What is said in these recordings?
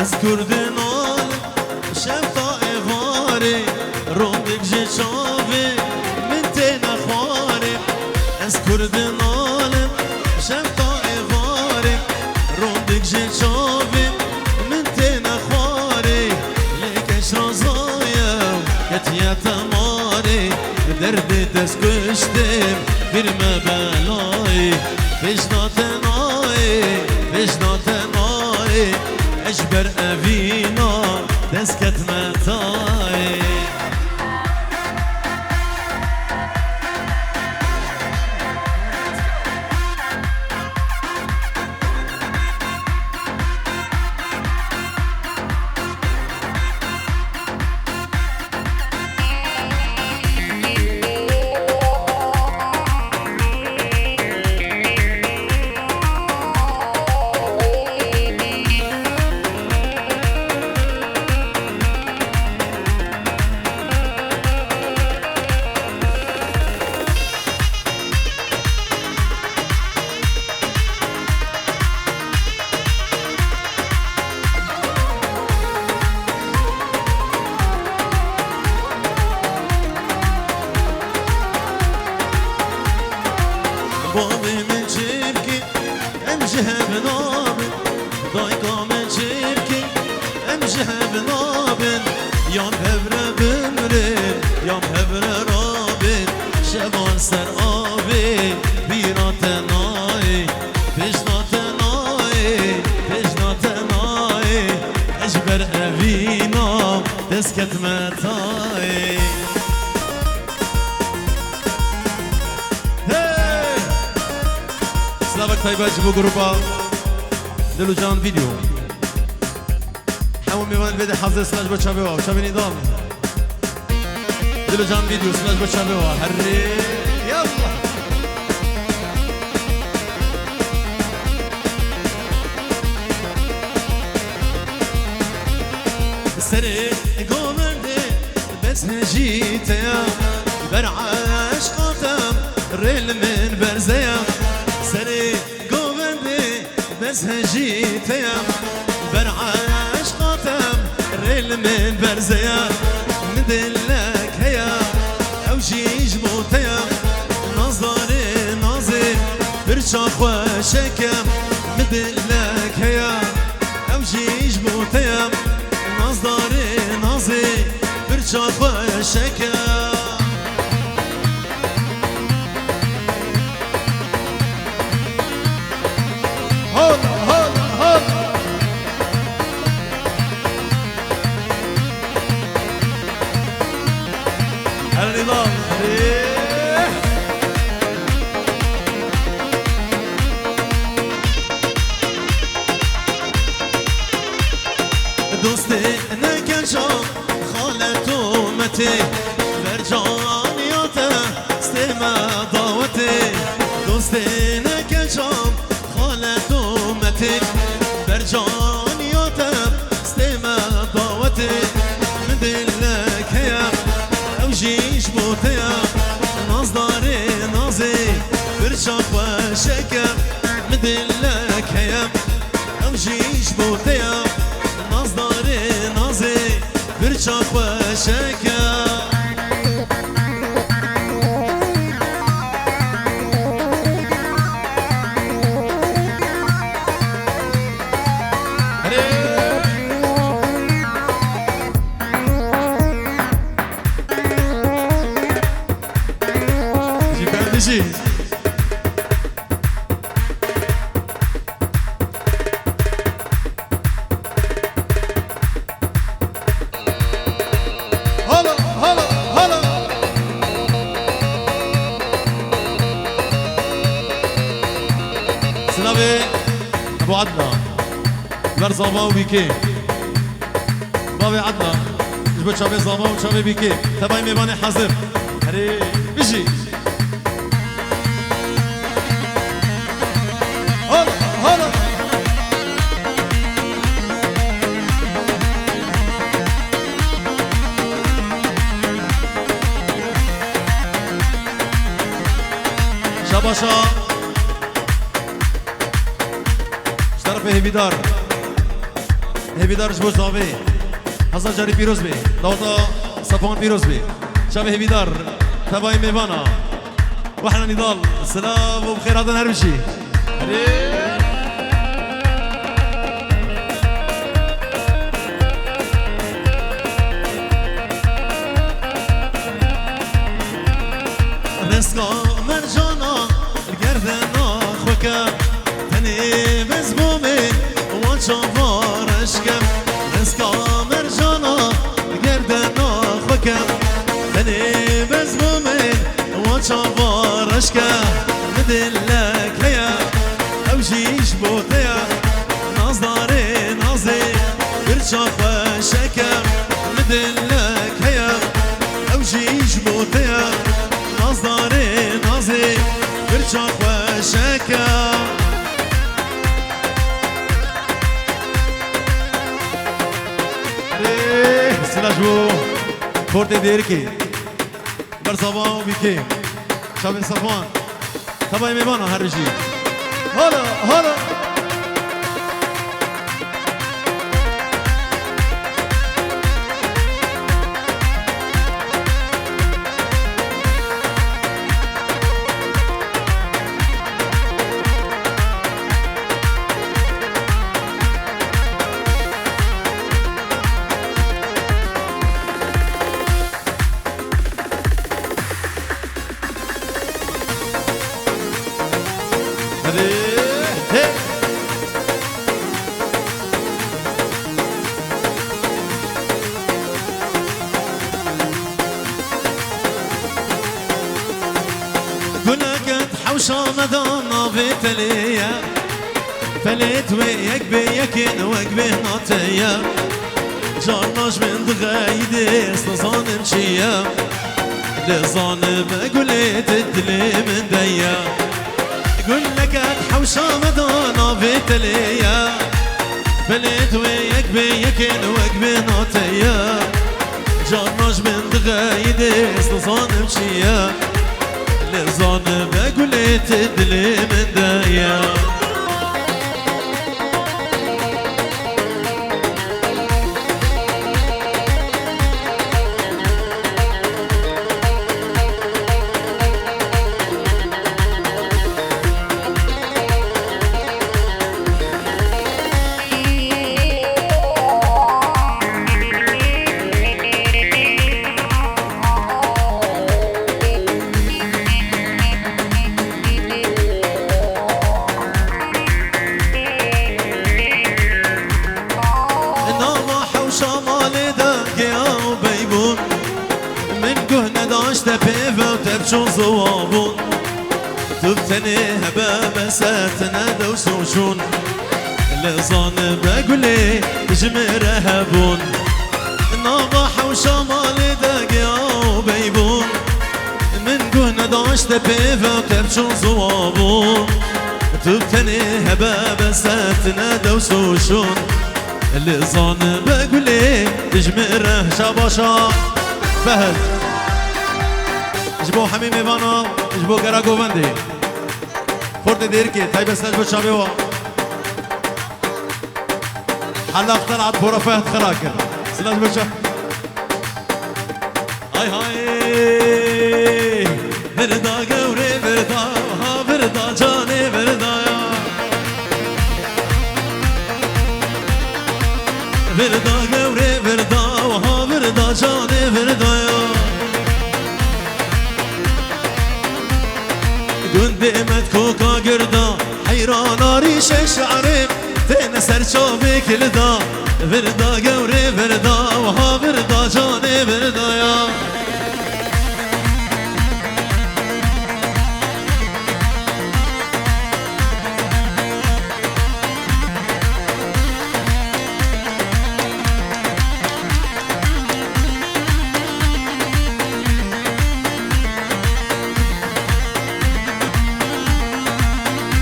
از کردنال شفتا ایواره روندک جه چاوه من ته نخواره از کردنال شفتا ایواره روندک جه چاوه من ته نخواره لیکش رازایم کتیه تماره درد دست کشتم girme belayı Vecdatın ayı Vecdatın ayı Ecber evina Desk etme tayı بابی من چیرکی امجه بنابن دایگا من چیرکی امجه بنابن یام هبره بمرن یام هبره رابن شبان سر آبی بیرات نای پیشنات نای پیشنات نای اجبر اوینا دسکت متای سلامك طيبة جيبوا جروبا دلو جان فيديو همون میوان بده حضر سلاش با چابه ها چابه نیدام دلو جان فيديو سلاش با چابه ها هرری یالا سری گومرده بس هجیتیم بر عشقاتم ریل من برزیم سری گومردی بس هجیتیم بر عشقاتم ریل من برزیم مدلک هیا او جیج بوتیم نازداری نازی برچا خوشکم مدلک هیا او جیج بوتیم نازداری نازی برچا خوشکم النظام دوستي نكشام خالته متي برجانياته استمع دعوتي دوستي نكشام خالته متي برجانياته استمع دعوتي مدلك هيا جيش بوتيا نازداري نازي برشاق وشكم مدلك هيا او جيش بوتيا نازداري نازي برشاق وشكم سلامي ابو عدنا برزاما وبيكي بابي عدنا جبت شابي زاما وشابي بيكي تبعي ميباني حزم هري بيجي هلا هلا شاباشا اشترف هبيدار هبی دارش بوش داوی هزار جاری پیروز بی داوتا صفوان پیروز بی شب هبی دار تبای میوانا وحنا نضال السلام وبخير هذا نهار بشي رزقا مرجانا القردنا خوكا تني بزبومي وانشافار اشكم رزقا مرجانا القردنا خوكا تني بزبومي وانشافار اشكم مدلك ليا او جيش بوتيا نظري نظي برشاف شكم مدلك ليا او جيش بوتيا نظري نظي برشاف شكم سلاجو فورتي ديركي برصبان وبيكي شاب صفوان تبعي ميبانا هرجي هلا هلا شامدانا بتليا فليت وياك بياكن وياك بهناتيا جارناش من دغايدي استظان مشيا لظان بقولت الدلي من ديا قول لك اتحوشا مدانا بتليا فليت وياك بياكن وياك بهناتيا جارناش من دغايدي استظان مشيا لظن بقولت الدلي من دايا شو زوابون تبتني هبا مساتنا دوسوشون لظان بقولي جمر هبون نضح وشمال دقيا وبيبون من قهنا داشت بيفا تبشو زوابون تبتني هبا مساتنا دوسوشون لظان بقولي جمر شاباشا فهد جبو حميم ايفانا جبو كراكو فندي فورت ديركي تاي بس جبو شابيوا حلاق طلعت بورا فهد خراكر سلاج بوشا هاي هاي بردا قوري بردا ها بردا جاني بردا بردا قوري بردا وها بردا جاني بردا قندمت كوكا قردا حيران ريش شعري تين سرشوبي كلدا بردا قوري بردا وها بردا جاني بردا يا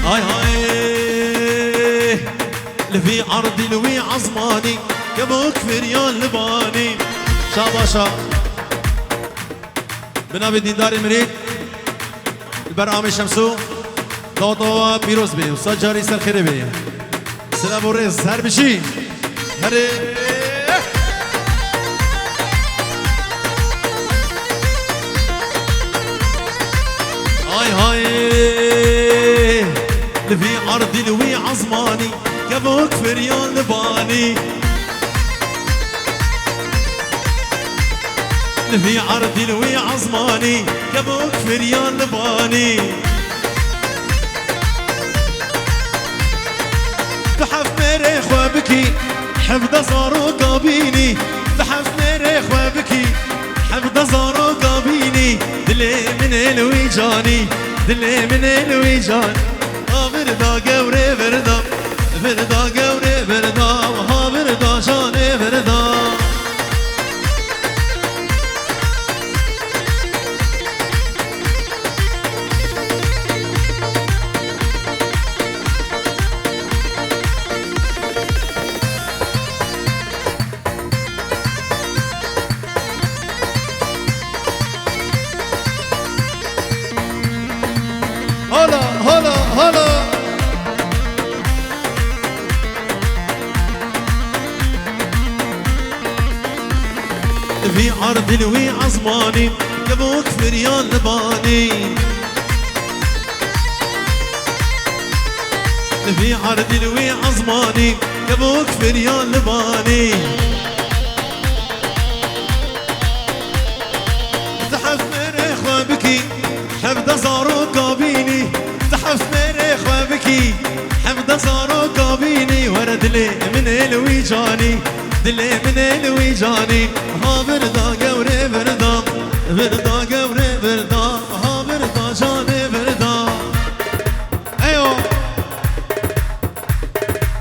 هاي هاي لفي عرضي لوي عظماني يبوك فريان لباني شاباشا بنابي ديندار مريد البرعام الشمسو دوطوا بيروز بي وسجاري سرخيري بي سلام ورز هر بشي هري هاي لفي عرضي لوي عظماني كبوك فريان لباني لفي عرضي لوي عظماني كبوك فريان لباني تحف مريخ وبكي حفظ زارو قابيني تحف مريخ وبكي حفظ زارو قابيني دلي من الويجاني دلي من الويجان بردا قوري بردا بردا قوري بردا ها بردا جاني بردا هلا هلا هلا في عرض الوي عظماني كبوك فريان لباني في عرض الوي عظماني كبوك فريان لباني تحف مريخ وبكي حفظ زارو قابيني تحف مريخ وبكي حفظ زارو قابيني ورد لي من الويجاني دلي من الويجاني ها بردا قوري بردا بردا قوري بردا ها بردا جاني بردا ايوه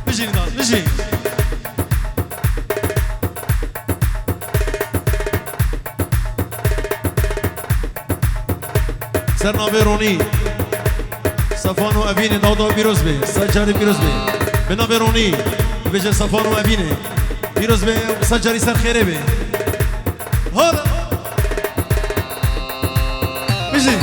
بيجي نضال بيجي سرنا بيروني صفانو أبيني داودا بيروز بي سجاري بيروز بي بنا بيروني بيجي صفانو أبيني بيروز بي سجاري سر خيري بي هلا بيجي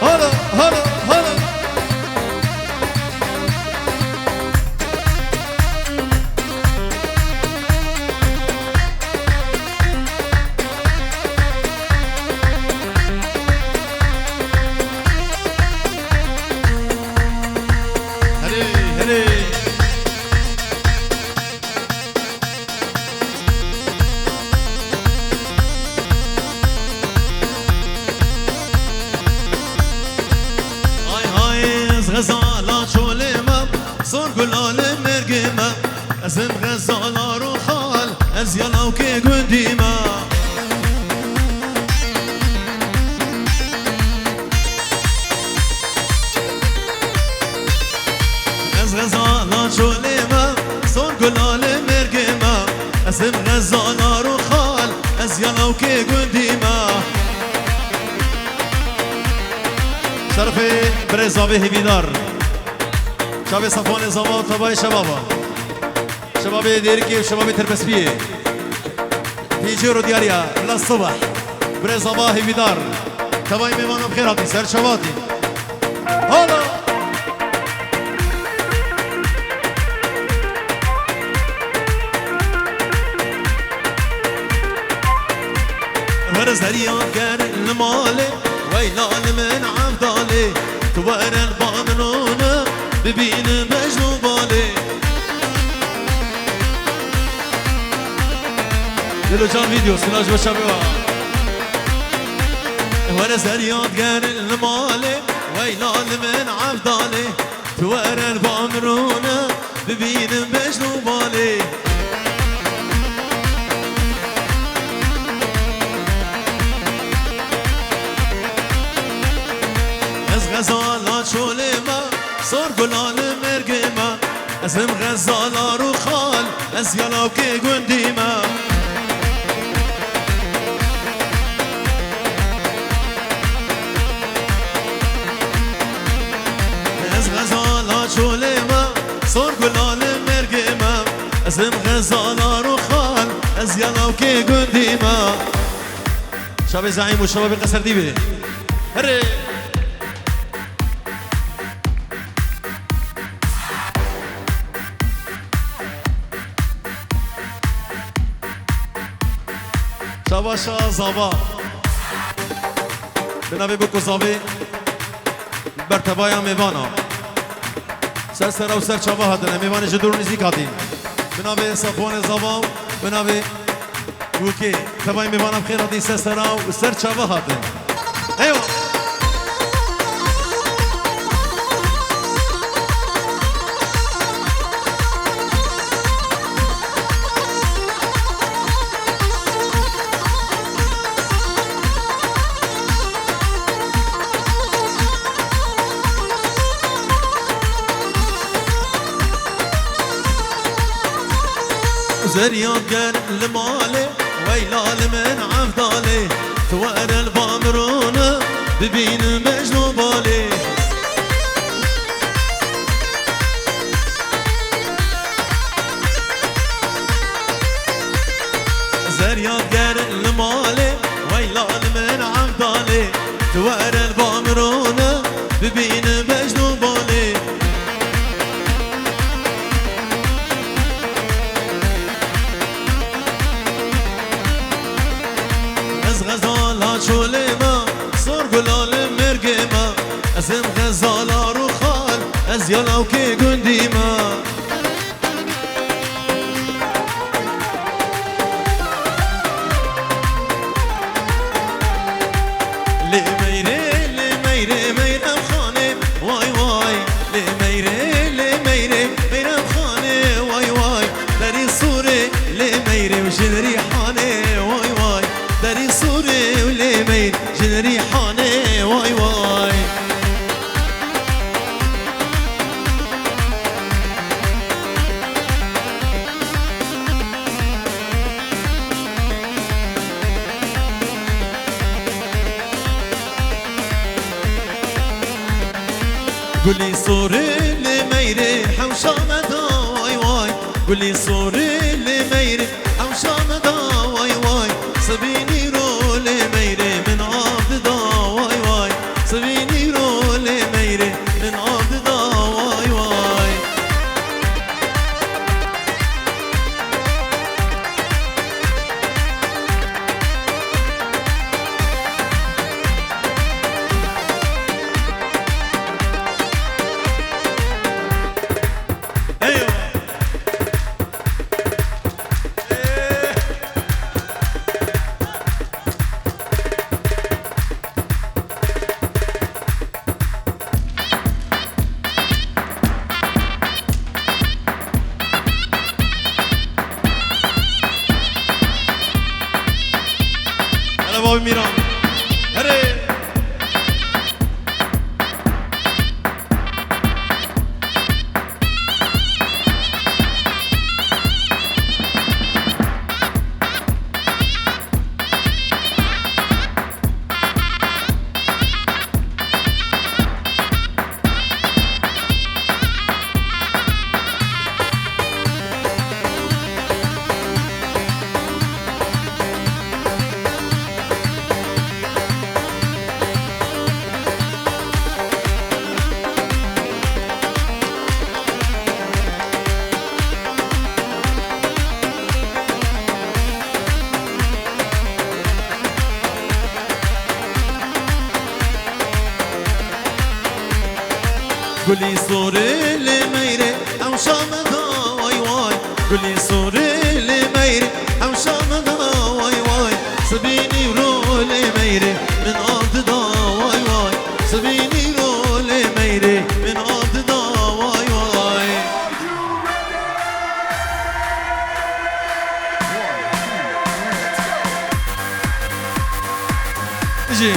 هلا هلا هلا هلي هلي غزالة شوليمة صور كل عالم مرقيمة اسم غزالة روحال ازيالا وكي قديمة غزالة شوليمة صور كل عالم مرقيمة اسم غزالة روحال ازيالا وكي قديمة شرفي برزابي هبيدار شباب صفوان زمان طباي شبابا شباب ديركي وشباب تربسبيه في جيرو دياريا للصبح برزابا هبيدار طباي ميمانا بخيراتي سر شباتي هلا ورز هريان كان المالي ويلان من عبدالي توار البامنون ببين مجنو بالي دلو جان فيديو سلاج بشابوا ورز هريان كان المالي ويلان من عبدالي توار البامنون ببين مجنو بالي غزالة شوليمة صار قلال مرقيمة اسم غزالة روخال ازيالا وكي قنديمة از غزالا چولما سر گلال مرگما ازم غزالا رو خال از یلاو که گندیما شب زعیم و شباب قصر دیبه هره شباشا زابا بنابه بکو زابه برتبایا میوانا سر سر و سر چابا هاتنه میوانه جدور نزدیک هاتین بنابه صفوان زابا بنابه بوکی تبای میوانم خیر هاتین سر سر و سر چابا هاتن ایوه زريان قال المالي ويلال من عفدالي توار البامرون ببين مجنو بالي زريان قال المالي ويلال من عفدالي توار البامرون ببين مجنو بالي غزالا چولما سر گلال مرگما ازم غزالا رو خال از یالاو که گندیما لی میره میرم خانه وای وای لی میره میرم خانه وای وای دری سوره لی میره و جن ریحانه وای وای دری سوره و لی میر جن ریحانه وای وای قولي صوري اللي ميري حوشامدا واي واي قولي صوري اللي ميري حوشامدا واي واي سبيني رو اللي ميري من عبدا واي واي سبيني رو اللي ميري من عبدا واي واي بابی میران هره قولي صوري اللي ميري او شامدا واي واي قولي صوري اللي ميري او شامدا واي واي سبيني رو اللي ميري من ارض دا واي واي سبيني رو اللي ميري من ارض دا واي واي جي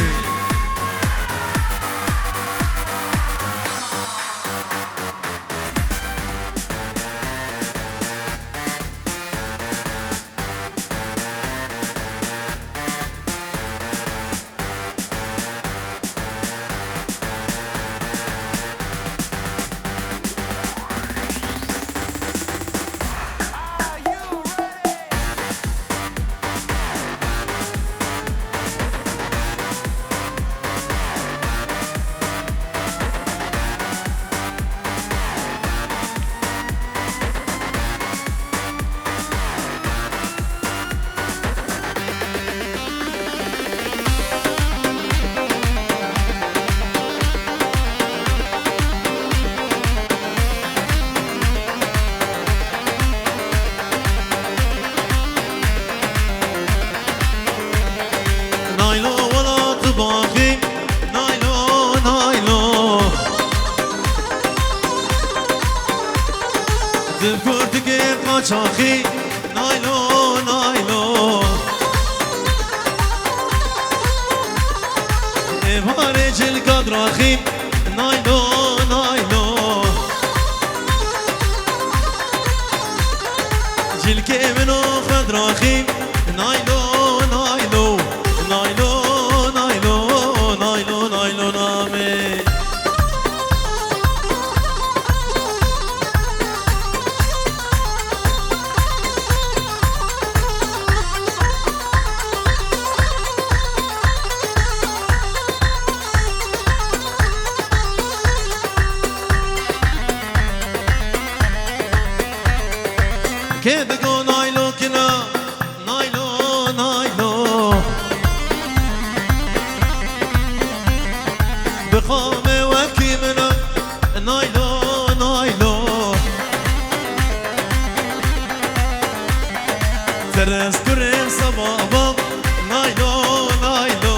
چاخی نایلو نایلو ایوار جلگا دراخی نایلو نایلو جلگه منو خدراخی نایلو نایلو نایلو نایلو نایلو نایلو نامه که بگو نایلو کنا نایلو نایلو بخوام وکی منا نایلو نایلو ترس کرم سبابا نایلو نایلو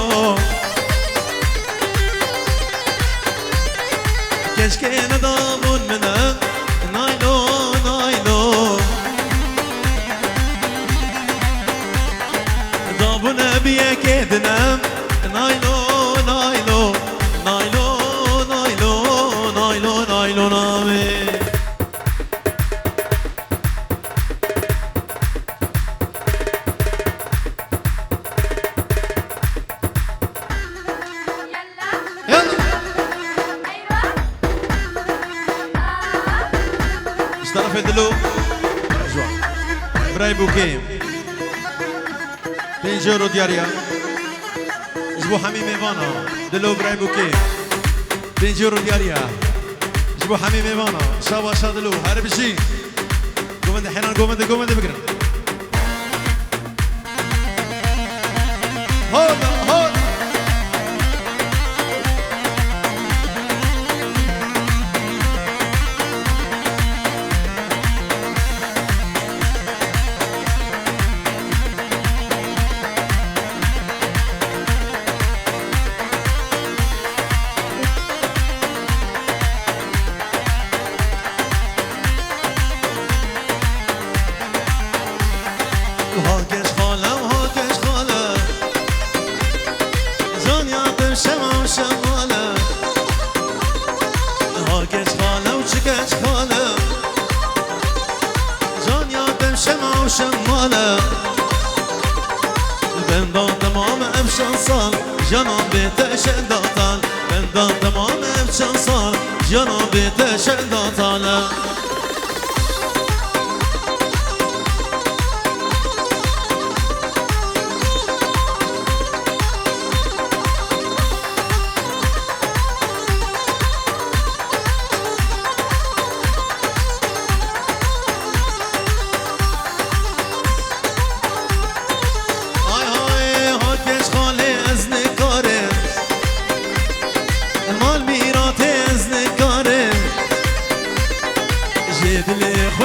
کشکه ندامون منا نایلو نایلو دابون بیه که دنم نایلو نایلو نایلو نایلو نایلو نایلو نامه اشترف دلو براي بوكيم بينجورو دياريا جبو حميم ايفانا دلو براي بوكيم بينجورو دياريا جبو حميم ايفانا شابا شادلو هارب شي قومند حنان قومند بقرا هودا هودا هاكش خاله وهاكش خاله جان يعطم شمع وشماله هاكش خاله وشكش خاله جان يعطم شمع وشماله بندان تمام افشان صال جانان بيت شداتال بندان تمام افشان صال جانان بيت شداتال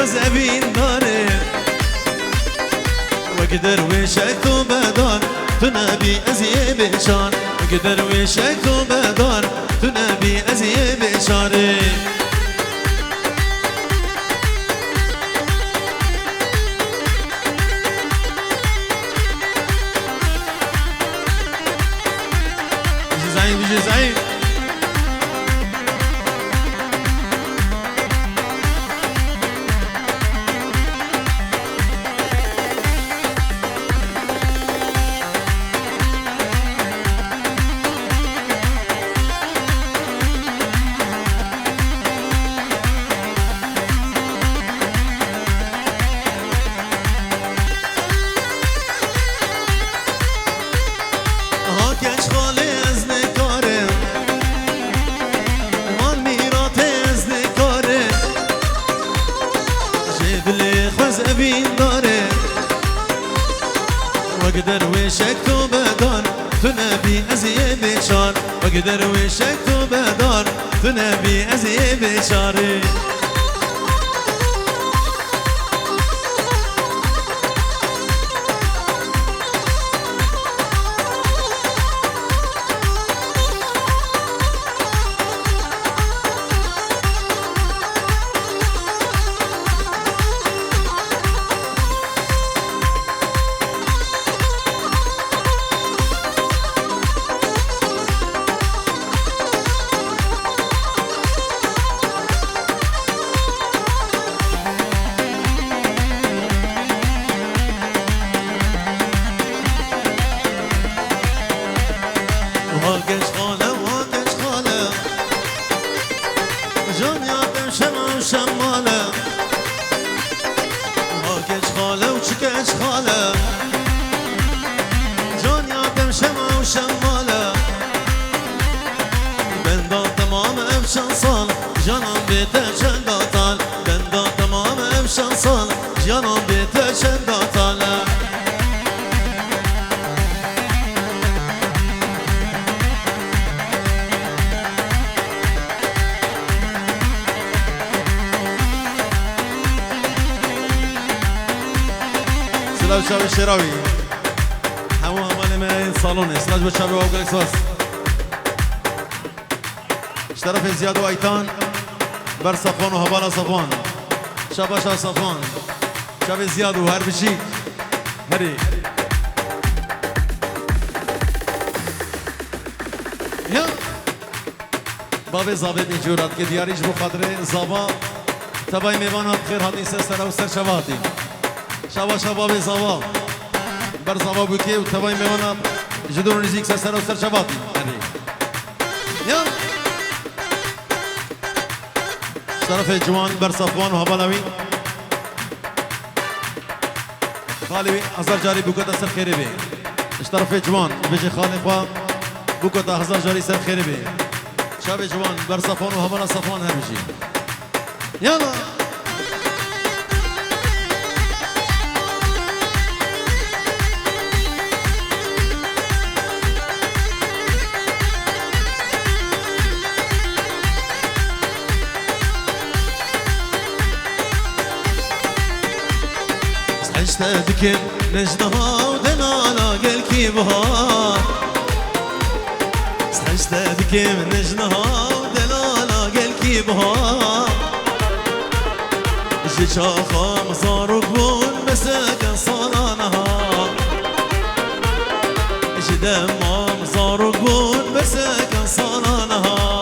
زبين داره وقدر وشك تو بدار تنبي ازي بشار وقدر وشك تو بدار تنبي ازي بشاره بيجي زعيم وقدر وشك تو بدار تنبي ازي بشار وقدر وشك تو بدار تنبي ازي بشاري بندا تمام افشان سال جانم بیت چنداتال بندا تمام افشان سال جانم بیت چنداتال سلام شاوی شراوی همو عمال من صالونه سلاج با شاوی و گلکسواس اشترف زیاد و ایتان بر صفوان و حوالا صفوان شابا شا صفوان شاوی زیاد و هر بشی هری یا باب زابط اینجورات که دیاریش بخاطره زابا تبای میوانات خیر حدی سر و سر شباتی شابا شباب زابا بر زابا بوکی و تبای میوانات جدور نزیک سر و سر شباتی هری یا طرف جوان بر صفوان و هبالوی خالوی هزار جاری بکتا سر خیری بی طرف جوان بجی خالی خواه بکتا هزار جاری سر خیری بی شاب جوان بر صفوان و هبالا صفوان هر بجی یالا اشتدكم نجدها ودنانا قل كي بهار اشتدكم نجدها ودنانا قل كي بهار جيشاخا مصارك بون مساكن صالانها جدما مصارك بون مساكن صالانها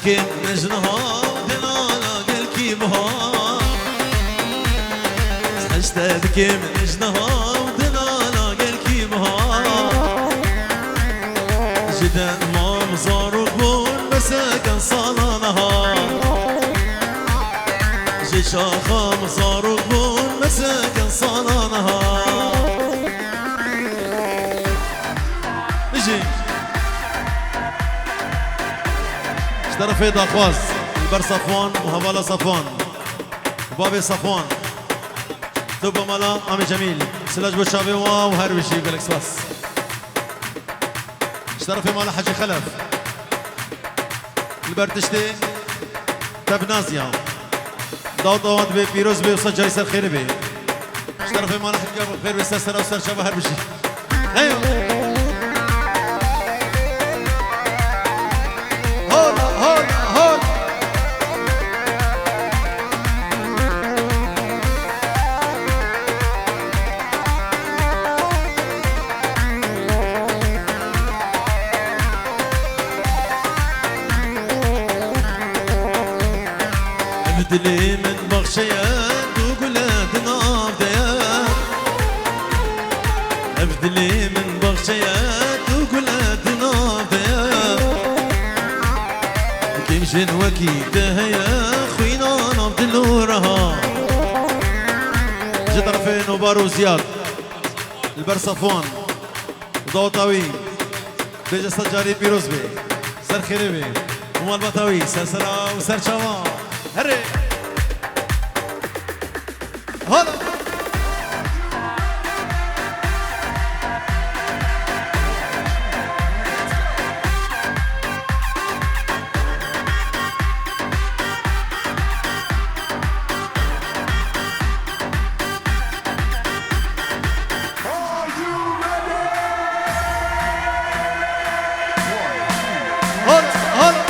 كم نجنها دلالا قل كي بها حشتد كم نجنها دلالا قل كي بها جدا ما مزارك بون مساكن صالانها جيشاخا مزارك بون مساكن صالانها نجي طرف داخواز البر صفوان وهوالا صفوان وبابي صفوان ثم ملا عمي جميل سلاج بوشابي وهر بشي بالاكسواس اشترف مالا حجي خلف البر تشتي تبنازيا داود اواد بي بيروز بي وصجري سر خيري بي اشترف مالا حجي ابو خير بي سر وسر شابه هر بشي ايوه دلي من بغشيات وقلت نافديات ابدلي من بغشيات وقلت نافديات كيمشن وكيده يا خوينا نبدلورها جي طرفين وبارو زياد البر صفوان ضوطاوي بيجا سجاري بيروز بي سر خيري بي ومال بطاوي سر سرا وسر شوا هري هلا هلا